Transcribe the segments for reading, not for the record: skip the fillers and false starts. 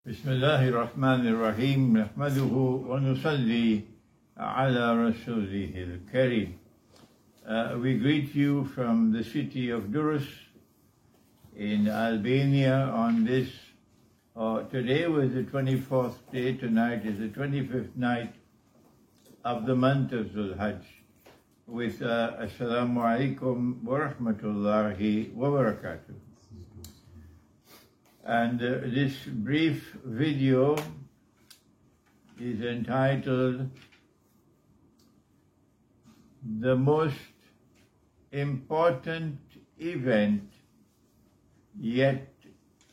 بسم الله الرحمن الرحيم نحمده ونصلي على رسوله الكريم. We greet you from the city of Durrës in Albania on this, today was the 24th day, tonight is the 25th night of the month of Zulhajj, with Assalamu alaikum wa rahmatullahi wa barakatuh. And this brief video is entitled The Most Important Event Yet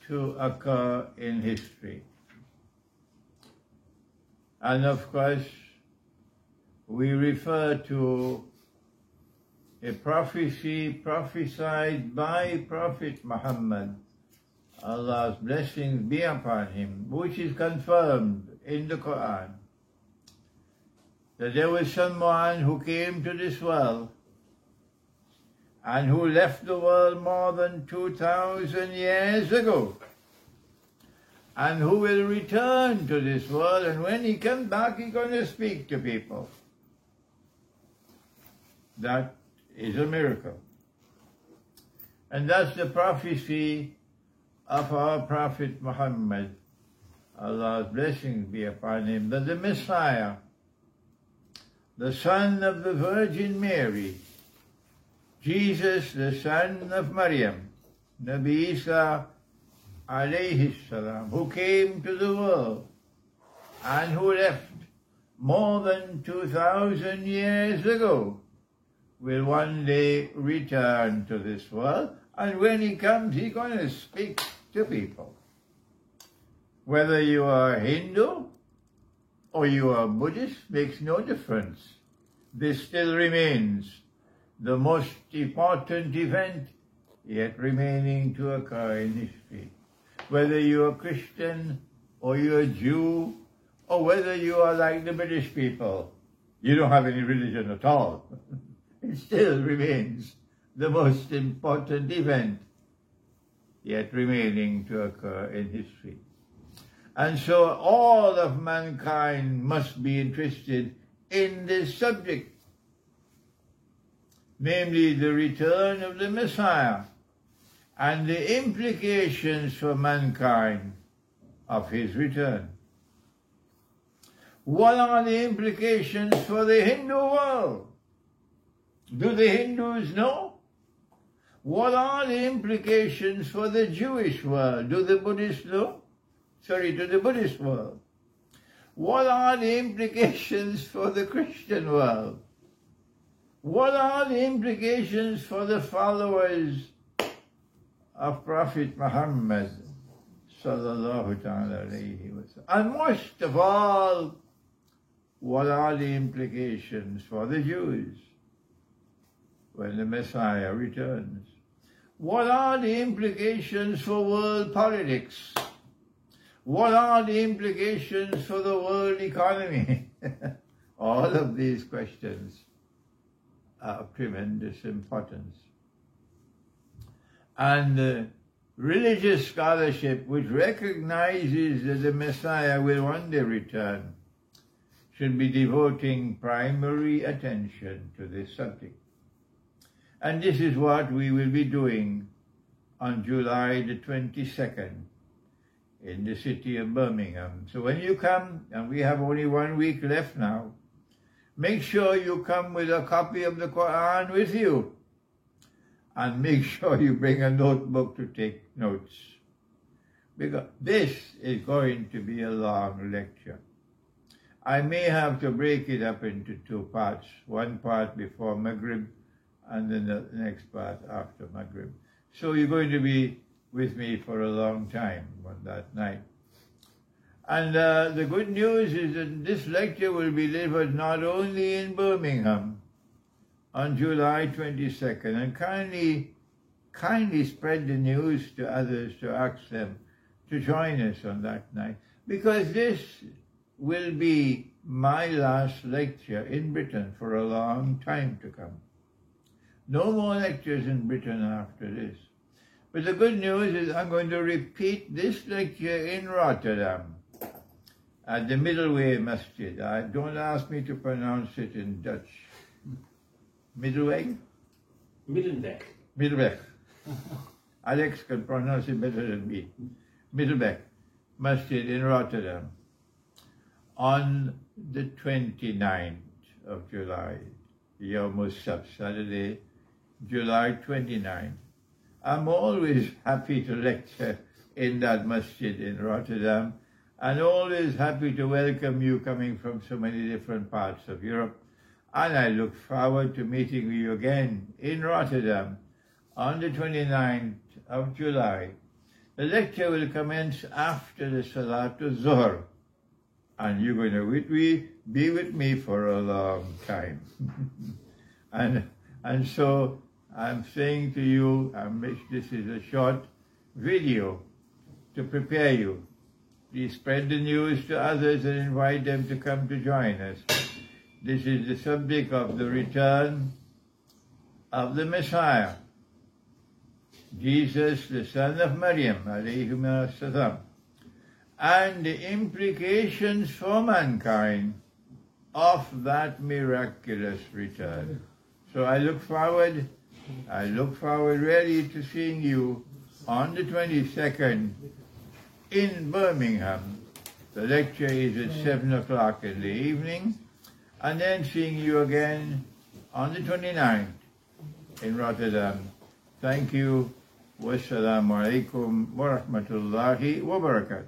to Occur in History. And of course, we refer to a prophecy prophesied by Prophet Muhammad, Allah's blessings be upon him, which is confirmed in the Quran, that there was someone who came to this world and who left the world more than 2,000 years ago, and who will return to this world, and when he comes back, he's going to speak to people. That is a miracle. And that's the prophecy of our Prophet Muhammad, Allah's blessings be upon him, that the Messiah, the son of the Virgin Mary, Jesus, the son of Maryam, Nabi Isa alayhi salam, who came to the world and who left more than 2,000 years ago, will one day return to this world, and when he comes, he's going to speak to people. Whether you are Hindu or you are Buddhist makes no difference. This still remains the most important event yet remaining to occur in history. Whether you are Christian or you are Jew, or whether you are like the British people, you don't have any religion at all. It still remains the most important event yet remaining to occur in history. And so all of mankind must be interested in this subject, namely the return of the Messiah and the implications for mankind of his return. What are the implications for the Hindu world? Do the Hindus know? What are the implications for the Jewish world? Do the Buddhists know? To the Buddhist world. What are the implications for the Christian world? What are the implications for the followers of Prophet Muhammad sallallahu ta'ala alayhi wa sallam? And most of all, what are the implications for the Jews when the Messiah returns? What are the implications for world politics? What are the implications for the world economy? All of these questions are of tremendous importance. And religious scholarship, which recognizes that the Messiah will one day return, should be devoting primary attention to this subject. And this is what we will be doing on July the 22nd in the city of Birmingham. So when you come, and we have only 1 week left now, make sure you come with a copy of the Quran with you, and make sure you bring a notebook to take notes, because this is going to be a long lecture. I may have to break it up into two parts, one part before Maghrib and then the next part after Maghrib. So you're going to be with me for a long time on that night. And the good news is that this lecture will be delivered not only in Birmingham on July 22nd, and kindly spread the news to others to ask them to join us on that night, because this will be my last lecture in Britain for a long time to come. No more lectures in Britain after this. But the good news is I'm going to repeat this lecture in Rotterdam at the Middleway Masjid. Don't ask me to pronounce it in Dutch. Middleway? Middenweg. Middelweg. Alex can pronounce it better than me. Middelweg Masjid in Rotterdam on the 29th of July, Yom Sabt, Saturday, July 29th. I'm always happy to lecture in that masjid in Rotterdam, and always happy to welcome you coming from so many different parts of Europe. And I look forward to meeting you again in Rotterdam on the 29th of July. The lecture will commence after the Salatul Zuhr, and you're going to be with me for a long time. and so I'm saying to you, this is a short video to prepare you. Please spread the news to others and invite them to come to join us. This is the subject of the return of the Messiah, Jesus, the son of Maryam, alayhi salam, and the implications for mankind of that miraculous return. So I look forward really to seeing you on the 22nd in Birmingham. The lecture is at 7 o'clock in the evening, and then seeing you again on the 29th in Rotterdam. Thank you. Wassalamu alaikum wa rahmatullahi wa barakatuh.